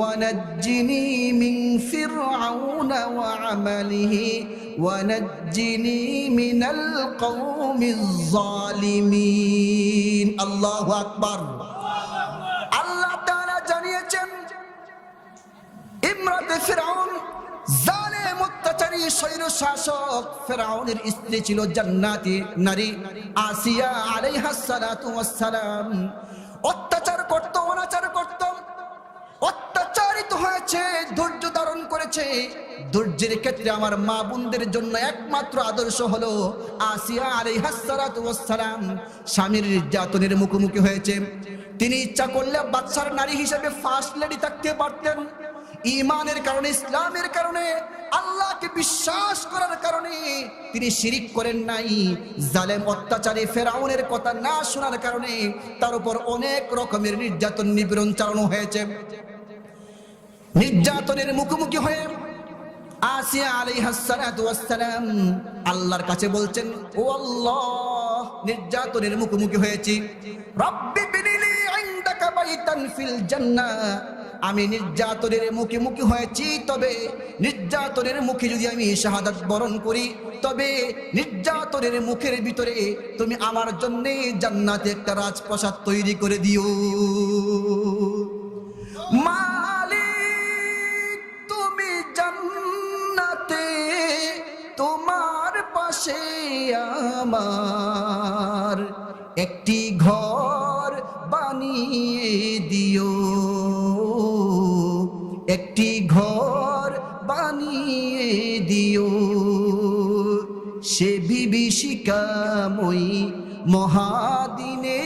ونجني من فرعون وعمله ونجني من القوم الظالمين الله أكبر الله تعالى জানিয়েছেন ইমরাতে ফিরআউন জালেম অত্যাচারী স্বৈর শাসক ফিরআউনের স্ত্রী ছিল জান্নাতি নারী আসিয়া আলাইহাস সালাতু ওয়াস সালাম। অত্যাচার করত, অনাচার করত, অত্যাচারিত হয়েছে, ধৈর্য ধারণ করেছে। ধৈর্যের ক্ষেত্রে আমার মা বোনদের জন্য একমাত্র আদর্শ হলো আসিয়া আলাইহাস সালাতু ওয়াস সালাম। স্বামীর নির্যাতনের মুখোমুখি হয়েছে। তিনি ইচ্ছা করলে বাদশার নারী হিসেবে ফার্স্ট লেডি থাকতে পারতেন। ঈমানের কারণে, ইসলামের কারণে, আল্লাহকে বিশ্বাস করার কারণে তিনি শিরিক করেন নাই। জালেম অত্যাচারী ফেরাউনের কথা না শোনার কারণে তার উপর অনেক রকমের নির্যাতন নিপীড়ন চালানো হয়েছে। নির্যাতনের মুখোমুখি হয়ে আসিয়া আলাইহাস সালাতু ওয়াস সালাম আল্লাহর কাছে বলছেন ও আল্লাহ, নির্যাতনের মুখোমুখি হয়েছি, রাব্বি বিনিলি ইনদাকা বাইতান ফিল জান্নাহ। আমি নির্যাতনের মুখোমুখি হয়েছি, তবে নির্যাতনের মুখে যদি আমি শাহাদাত বরণ করি, তবে নির্যাতনের মুখের ভিতরে তুমি আমার জন্য জান্নাতে একটা রাজপ্রাসাদ তৈরি করে দিও। মালিক তুমি জান্নাতে তোমার পাশে আমার একটি ঘর বানিয়ে দিও, একটি ঘর বানিয়ে দিও। সে বিভীষিকাময়ী মহাদিনে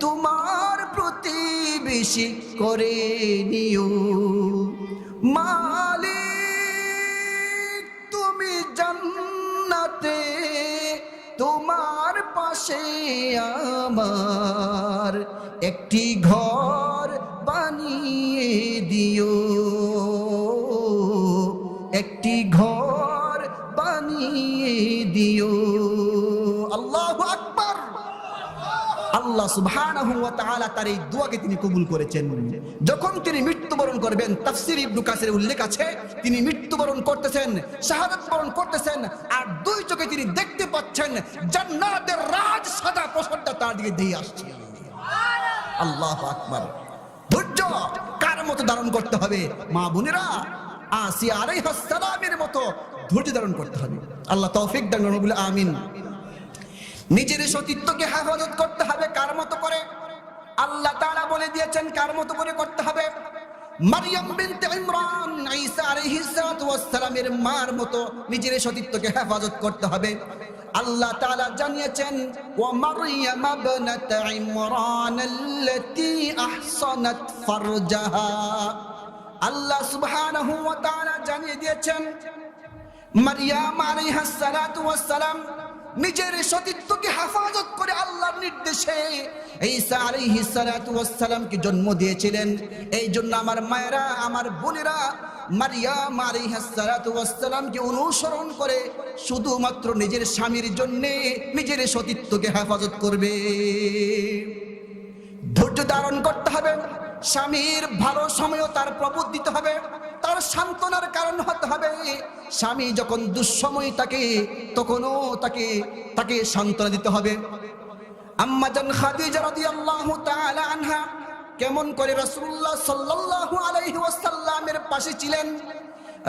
তোমার প্রতিবেশী করে নিও। মালিক তুমি জান্নাতে তোমার পাশে আমার একটি ঘর বানিয়ে দিও, একটি ঘর বানিয়ে দিও। আল্লাহু আকবার। আল্লাহ সুবহানাহু ওয়া তাআলা তার এই দোয়াকে তিনি কবুল করেছেন। যখন তিনি মৃত্যুবরণ করবেন, তাফসীর ইবনে কাসিরের উল্লেখ আছে, তিনি মৃত্যুবরণ করতেছেন, শাহাদাত বরণ করতেছেন, আর দুই চোখে তিনি দেখতে পাচ্ছেন জান্নাতের রাজ সাদা প্রসাদটা তার দিকে দিয়ে আসছে। আল্লাহু আকবার। ধৈর্য কার মতো ধারণ করতে হবে? মা বোনেরা আসিয়া আলাইহাস সালামের মতো ধৈর্য ধারণ করতে হবে। আল্লাহ তৌফিক দান করুন, বলে আমিন। নিজের সতীত্বকে হেফাজত করতে হবে কার মতো করে? আল্লাহ তাআলা বলে দিয়েছেন কার মতো করে করতে হবে। মারইয়াম বিনতে ইমরান ঈসা আলাইহিস সালাতু ওয়াস সালামের মার মতো নিজের সতীত্বকে হেফাজত করতে হবে। আল্লাহ তাআলা জানিয়েছেন ওয়া মারইয়াম ইবনাত ইমরান আল্লাতী আহসানাত ফারজাহা। আল্লাহ সুবহানাহু ওয়া তাআলা জানিয়ে দিয়েছেন মারইয়াম আলাইহাস সালাতু ওয়াস সালাম নিজের সতীত্বকে হেফাজত করে আল্লাহর নির্দেশে ঈসা আলাইহিস সালাতু ওয়াস সালামকে জন্ম দিয়েছিলেন। এই জন্য আমার মায়েরা, আমার বোনেরা মারইয়াম আলাইহিস সালাতু ওয়াস সালামকে অনুসরণ করে শুধুমাত্র নিজের স্বামীর জন্য নিজের সতীত্বকে হেফাজত করবে। ধৈর্য ধারণ করতে হবে। স্বামীর ভালো সময়ও তার প্রবোধ দিতে হবে, তার সান্ত্বনার কারণ হতে হবে। স্বামী যখন দুঃসময় থাকে তখনও তাকে সান্ত্বনা দিতে হবে। আম্মা জান খাদিজা রাদিয়াল্লাহু তাআলা আনহা কেমন করে রাসূলুল্লাহ সাল্লাল্লাহু আলাইহি ওয়াসাল্লামের পাশে ছিলেন।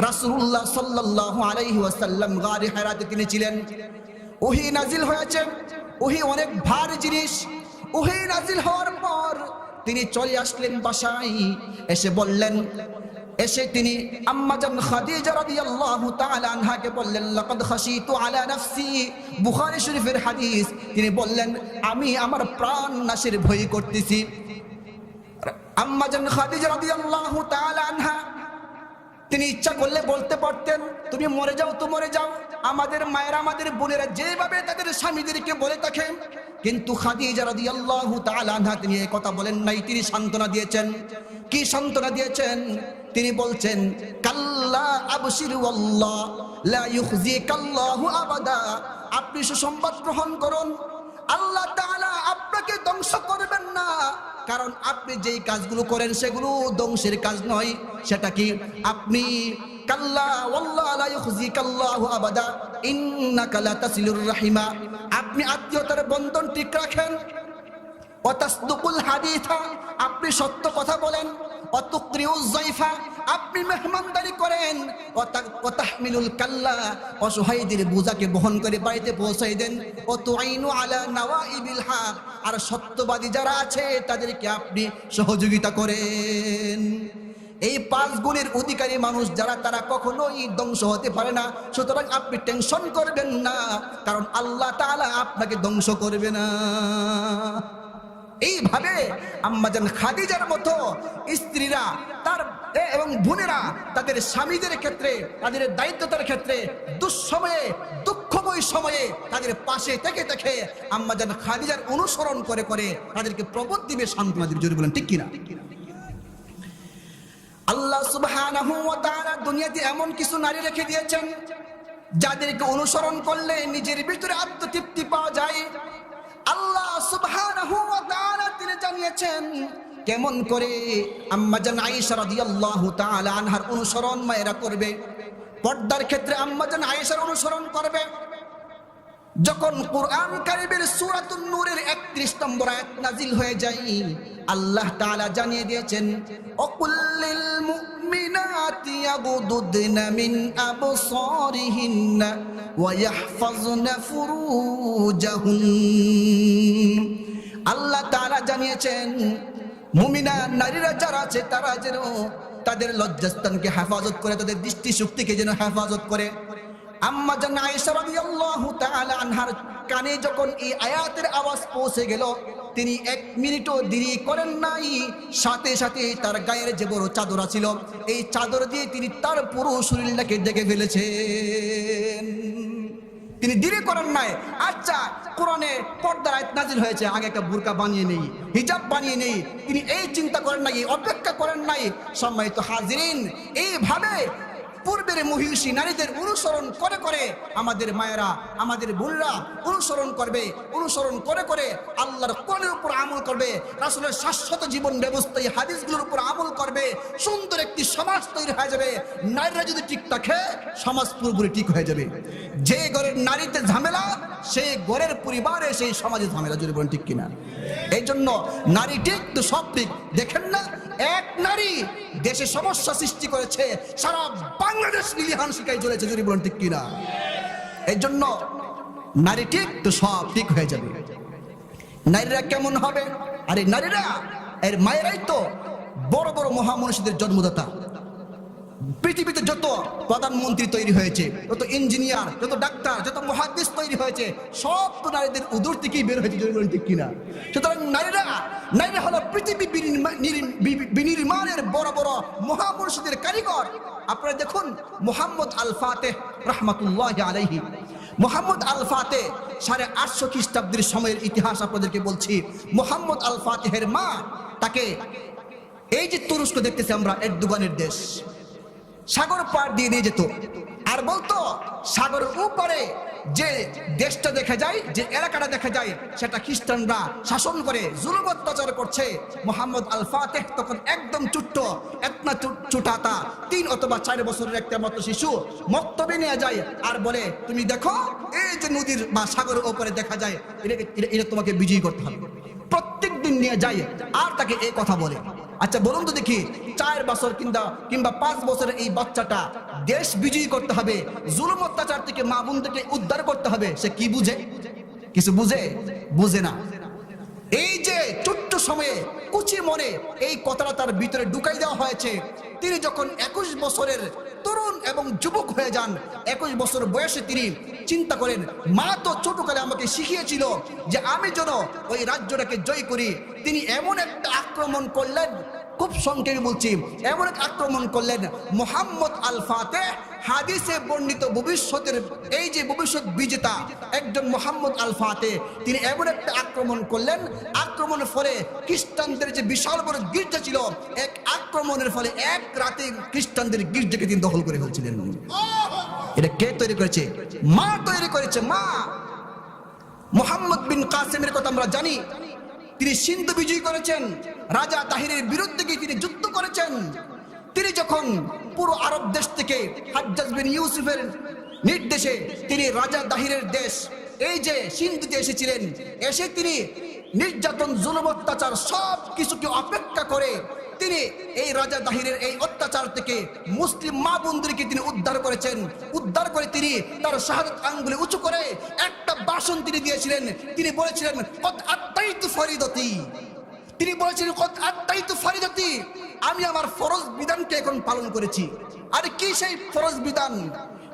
রাসূলুল্লাহ সাল্লাল্লাহু আলাইহি ওয়াসাল্লাম গারে হিরাতে তিনি ছিলেন। ওহী নাজিল হয়েছে, ওহি অনেক ভারী জিনিস। ওহি নাজিল হওয়ার পর তিনি চলে আসলেন বাসায়, এসে বললেন, এসে তিনি আম্মাজান খাদিজা রাদিয়াল্লাহু তাআলা আনহাকে বললেন, লাকাদ খাশিতু আলা নাফসি, বুখারী শরীফের হাদিস। তিনি বললেন, আমি আমার প্রাণ নাশের ভয় করতেছি। আম্মাজান খাদিজা রাদিয়াল্লাহু তাআলা আনহা তিনি ইচ্ছা করলে বলতে পারতেন, তুমি মরে যাও তো মরে যাও। আমাদের মায়েরা, আমাদের বোনেরা যেভাবে তাদের স্বামীদেরকে বলে থাকে, কিন্তু খাদিজা রাদিয়াল্লাহু তাআলা আনহা তিনি এই কথা বলেন নাই। তিনি সান্ত্বনা দিয়েছেন। কি সান্ত্বনা দিয়েছেন? তিনি বলছেন, কাল্লা আবশির ওয়াল্লাহ লা ইউখজিকাল্লাহু আবাদা, আপনি সুসংবাদ গ্রহণ করুন, আল্লাহ তাআলা আপনাকে ধ্বংস করবেন না। কারণ আপনি যেই কাজগুলো করেন সেগুলো ধ্বংসের কাজ নয়। সেটা কি? আপনি কাল্লা ওয়াল্লাহ লা ইউখজিকাল্লাহু আবাদা ইন্নাকা লা তাসিলুর রাহিমা, আপনি আত্মীয়তার বন্ধন ঠিক রাখেন। ওয়া তাসদুকুল হাদিসা, আপনি সত্য কথা বলেন। ওয়া তুকরিউজ যায়ফা, আপনি মেহমানদারি করেন। ওয়া তাহমিলুল কাল্লা, অসহায়দের বোঝাকে বহন করে বাড়িতে পৌঁছাই দেন। ওয়া তুআইনু আলা নাওয়াইবিল হক, আর সত্যবাদী যারা আছে তাদেরকে আপনি সহযোগিতা করেন। এই 5 গুণের অধিকারী মানুষ যারা, তারা কখনোই ধ্বংস হতে পারে না। সুতরাং আপনি টেনশন করবেন না, কারণ আল্লাহ তাআলা আপনাকে ধ্বংস করবে না। এইভাবে আম্মাজান খাদিজার মতো স্ত্রীরা তার এবং বোনেরা তাদের স্বামীদের ক্ষেত্রে, তাদের দায়িত্বতার ক্ষেত্রে, দুঃসময়ে, দুঃখময় সময়ে তাদের পাশে থেকে থেকে আম্মাজান খাদিজার অনুসরণ করে করে তাদেরকে প্রবোধ দিবে, সান্ত্বনা দিবে। জোরে বলেন ঠিক কিনা? আল্লাহ সুবহানাহু ওয়া তাআলা দুনিয়াতে এমন কিছু নারী রেখে দিয়েছেন যাদেরকে অনুসরণ করলে নিজের ভিতরে আত্মতৃপ্তি পাওয়া যায়। আল্লাহ সুবহানাহু ওয়া তাআলা তিনি জানিয়েছেন কেমন করে আম্মাজান আয়েশা রাদিয়াল্লাহু তাআলা আনহার অনুসরণ মায়েরা করবে। পর্দার ক্ষেত্রে আম্মাজান আয়েশার অনুসরণ করবে। যখন কুরআন কারীমের সূরাতুন নূরের 31 নম্বর আয়াত নাজিল হয়ে যায়, আল্লাহ তাআলা জানিয়ে দিয়েছেন, ওয়াকুল্লিল মুমিনাতি ইয়াগুদুদনা মিন আবসারিহিন্না ওয়া ইয়াহফাজনা ফুরুজাহুন। আল্লাহ তাআলা জানিয়েছেন মুমিনা নারীরা যারা আছে তারা যেন তাদের লজ্জাস্থানকে হেফাজত করে, তাদের দৃষ্টিশক্তিকে যেন হেফাজত করে। আম্মাজান আয়েশা রাদিয়াল্লাহু তাআলা আনহার কানে যখন এই আয়াতের আওয়াজ পৌঁছে গেল, তিনি 1 মিনিটও দেরি করেন নাই। সাথে সাথে তার গায়ের যে বড় চাদর ছিল, এই চাদর দিয়ে তিনি তার পুরো শরীরটাকে ঢেকে ফেলেছেন। তিনি দেরি করেন নাই। আচ্ছা, কোরআনে পর্দার আয়াত নাজিল হয়েছে, আগে একটা বুরকা বানিয়ে নেই, হিজাব বানিয়ে নেই, তিনি এই চিন্তা করেন নাই, অপেক্ষা করেন নাই। সম্মানিত হাজিরিন, এইভাবে পূর্বের মহিষী নারীদের অনুসরণ করে করে আমাদের মায়েরা, আমাদের বোনরা অনুসরণ করবে। অনুসরণ করে করে আল্লাহর কোরআনের উপর আমল করবে, রাসূলের শাশ্বত জীবন ব্যবস্থা এই হাদিসগুলোর উপর আমল করবে। সুন্দর একটি সমাজ তৈরি হয়ে যাবে। নারীরা যদি ঠিক থাকে, সমাজ পুরোপুরি ঠিক হয়ে যাবে। যে ঘরের নারীতে ঝামেলা, সেই ঘরের পরিবারে, সেই সমাজে ঝামেলা। যদি বলেন ঠিক কিনা? এই জন্য নারী ঠিক তো সব ঠিক। দেখেন না, এক নারী দেশে সমস্যা সৃষ্টি করেছে, সারা বাংলাদেশ লিলিহান শিখাই চলেছে। যদি বলেন ঠিক কিনা? এই জন্য নারী ঠিক তো সব ঠিক হয়ে যাবে। নারীরা কেমন হবে? আরে নারীরা, এর মায়েরাই তো বড় বড় মহামনীষীদের জন্মদাতা। পৃথিবীতে যত প্রধানমন্ত্রী তৈরি হয়েছে, যত ইঞ্জিনিয়ার, যত ডাক্তার, যত মুহাদ্দিস তৈরি হয়েছে, সব তো নারীদের উদর থেকেই বের হয়েছে। যদি বলেন ঠিক কিনা? সুতরাং নারীরা হলো পৃথিবী বিনির্মাণের বড় বড় মহামনীষীদের কারিগর। আপনারা দেখুন, মুহাম্মদ আল ফাতেহ রাহমাতুল্লাহি আলাইহি, মুহাম্মদ আল ফাতেহ 850 খ্রিস্টাব্দের সময়ের ইতিহাস আপনাদেরকে বলছি। মুহাম্মদ আল ফাতেহের মা তাকে, এই যে তুরস্ক দেখতেছি আমরা, এরদোগানের দেশ, সাগর পার দিয়ে নিয়ে যেত আর বলতো, সাগরের উপরে যে দেশটা দেখা যায়, যে এলাকাটা দেখা যায়, সেটা খ্রিস্টানরা শাসন করে, জুলুম অত্যাচার করছে। মুহাম্মদ আল ফাতেহ তখন একদম ছোট্ট, এতনা ছোটাতা 3 অথবা 4 বছরের একটা মতো শিশু মক্তবে নিয়ে যায় আর বলে, তুমি দেখো এই যে নদীর বা সাগরের উপরে দেখা যায়, এটা তোমাকে বিজয়ী করতে হবে। প্রত্যেক দিন নিয়ে যায় আর তাকে এই কথা বলে। আচ্ছা বলুন তো দেখি, 4 বছর কিংবা 5 বছরের এই বাচ্চাটা দেশ বিজয়ী করতে হবে, জুলুম অত্যাচার থেকে মা বোনদেরকে উদ্ধার করতে হবে, সে কি বুঝে? কিছু বুঝে না। এই যে ছোট্ট সময়ে কুচি মনে এই কথাটা তার ভিতরে ঢুকাই দেওয়া হয়েছে। তিনি যখন 21 বছরের তরুণ এবং যুবক হয়ে যান, 21 বছর বয়সে তিনি চিন্তা করেন, মা তো ছোটকালে আমাকে শিখিয়েছিল যে আমি যেন ওই রাজ্যটাকে জয় করি। তিনি এমন একটা আক্রমণ করলেন, খুব সংক্ষেপে বলছি, এমন এক আক্রমণ করলেন, মুহাম্মদ আল ফাতেহ হাদিসে বর্ণিত ভবিষ্যতের এই যে ভবিষ্যৎ বিজেতা একজন মুহাম্মদ আল ফাতেহ, তিনি এমন একটা আক্রমণ করলেন, আক্রমণের ফলে খ্রিস্টানদের যে বিশাল বড় গির্জা ছিল, এক আক্রমণের ফলে এক রাতে খ্রিস্টানদের গির্জাকে তিনি দখল করে ফেলছিলেন। এটা কে তৈরি করেছে? মা তৈরি করেছে, মা। মুহাম্মদ বিন কাসেমের কথা আমরা জানি, তিনি সিন্ধু বিজয় করেছেন, রাজা তাহিরের বিরুদ্ধে গিয়ে তিনি যুদ্ধ করেছেন। তিনি যখন পুরো আরব দেশ থেকে হাজ্জাজ বিন ইউসুফের নির্দেশে তিনি রাজা তাহিরের দেশ এই যে সিন্ধুতে এসেছিলেন, এসে তিনি নির্যাতন, জুলুম, অত্যাচার সব কিছুকে অপেক্ষা করে তিনি এই রাজা তাহিরের এই অত্যাচার থেকে মুসলিম মা বোনদেরকে তিনি উদ্ধার করেছেন। উদ্ধার করে তিনি তার শাহাদাত আঙ্গুলে উঁচু করে একটা ভাষণ তিনি দিয়েছিলেন। তিনি বলেছিলেন, কদ আত্তাইতু ফরিদতি। তিনি বলেছিলেন, কদ আত্তাইতু ফরিদতি, আমি আমার ফরজ বিধানকে এখন পালন করেছি। আর কি সেই ফরজ বিধান?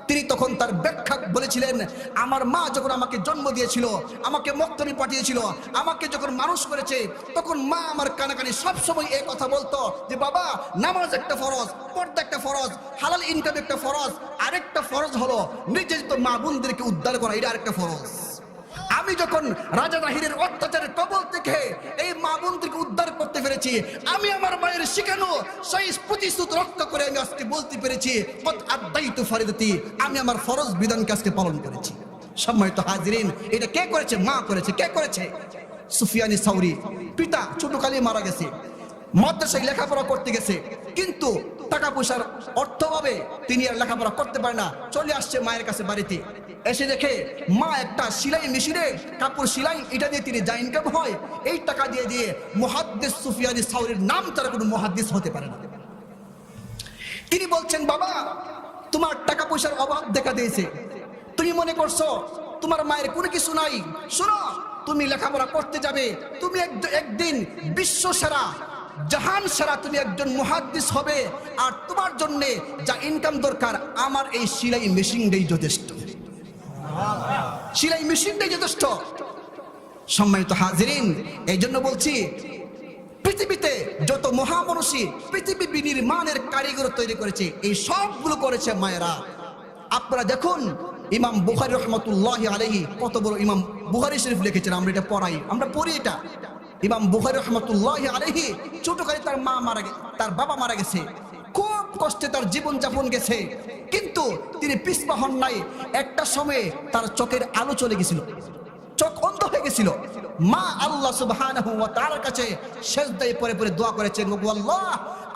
তিনি তখন তার ব্যাখ্যা বলেছিলেন, আমার মা যখন আমাকে জন্ম দিয়েছিল, আমাকে মক্তবে পাঠিয়েছিল, আমাকে যখন মানুষ করেছে, তখন মা আমার কানাকানি সবসময় এই কথা বলতো যে বাবা, নামাজ একটা ফরজ, পর্দা একটা ফরজ, হালাল ইনকাম একটা ফরজ, আরেকটা ফরজ হলো নির্যাতিত মা বোনদেরকে উদ্ধার করা, এটা আরেকটা ফরজ। আমি যখন রাজা তাহিরের অত্যাচারের কবল থেকে এই মা বোনদেরকে উদ্ধার করতে পেরেছি, আমি আমার মায়ের শিখানো সেই প্রতিশ্রুতি রক্ষা করে আমি আজকে বলতে পেরেছি, কদ আদাইতু ফরিদতি, আমি আমার ফরজ বিধানকে আজকে পালন করেছি। সম্মানিত হাজিরিন, এটা কে করেছে? মা করেছে। কে করেছে? সুফিয়ানি সাউরি পিতা ছোটকালে মারা গেছে, মাদ্রাসায় লেখাপড়া করতে গেছে, কিন্তু টাকা পয়সার অর্থভাবে তিনি আর লেখাপড়া করতে পারে না। চলে আসছে মায়ের কাছে বাড়িতে, এসে দেখে মা একটা সেলাই মেশিনে কাপড় সেলাই, এটা দিয়ে তিনি যা ইনকাম হয় এই টাকা দিয়ে দিয়ে মুহাদ্দিস সুফিয়ানি সাউরির নাম তার কোনো মুহাদ্দিস হতে পারে না। তিনি বলছেন, বাবা, তোমার টাকা পয়সার অভাব দেখা দিয়েছে, তুমি মনে করছো তোমার মায়ের কোনো কিছু নাই। শোনো, তুমি লেখাপড়া করতে যাবে, তুমি একদিন বিশ্ব সেরা, জাহান সেরা তুমি একজন মুহাদ্দিস হবে, আর তোমার জন্য যা ইনকাম দরকার আমার এই সেলাই মেশিনটাই যথেষ্ট। সেলাই মেশিনটাই যথেষ্ট। সম্মানিত হাজিরিন, এই জন্য বলছি, পৃথিবীতে যত মহামনুষী পৃথিবী বিনির্মাণের কারিগর তৈরি করেছে, এই সবগুলো করেছে মায়েরা। আপনারা দেখুন, ইমাম বুখারী রাহমাতুল্লাহি আলাইহি, কত বড় ইমাম বুখারী শরীফ লিখেছেন, আমরা এটা পড়াই, আমরা পড়ি এটা। ইমাম বুখারী রাহমাতুল্লাহি আলাইহি ছোটকালে তার মা মারা গেছে, তার বাবা মারা গেছে, খুব কষ্টে তার জীবন যাপন গেছে, কিন্তু তিনি পিছপা হন নাই। একটা সময়ে তার চোখের আলো চলে গেছিল, চোখ অন্ধ হয়ে গেছিল। মা আল্লাহ সুবহানাহু ওয়া তাআলার কাছে সিজদায় পড়ে পড়ে দোয়া করেছেন, ওগো আল্লাহ,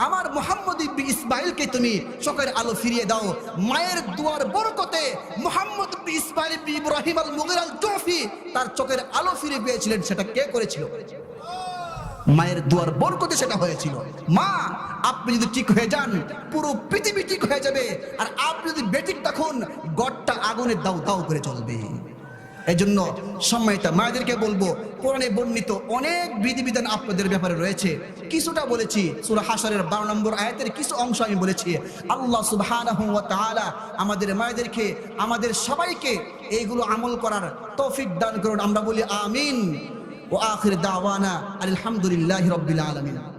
আমার মুহাম্মদ ইবনে ইসমাঈলকে তুমি চোখের আলো ফিরিয়ে দাও। মায়ের দোয়ার বরকতে মুহাম্মদ ইবনে ইসমাঈল ইবনে ইব্রাহিম আল মুগীরা আল জুফি তার চোখের আলো ফিরে পেয়েছিলেন। সেটা কে করেছিল? মায়ের দোয়ার বরকতে সেটা হয়েছিল। মা, আপনি যদি ঠিক হয়ে যান, পুরো পৃথিবী ঠিক হয়ে যাবে, আর আপনি যদি বেঠিক তখন গড়টা আগুনে দাউ দাউ করে চলবে। এই জন্য সম্মানিত মায়েদেরকে বলবো, কোরআনে বর্ণিত অনেক বিধিবিধান আপনাদের ব্যাপারে রয়েছে। কিছুটা বলেছি, সূরা হাশরের 12 নম্বর আয়াতের কিছু অংশ আমি বলেছি। আল্লাহ সুবহানাহু ওয়া তাআলা আমাদের মায়েদেরকে, আমাদের সবাইকে এইগুলো আমল করার তৌফিক দান করুন। আমরা বলি আমিন। ওয়া আখির দাওয়ানা আলহামদুলিল্লাহি রাব্বিল আলামিন।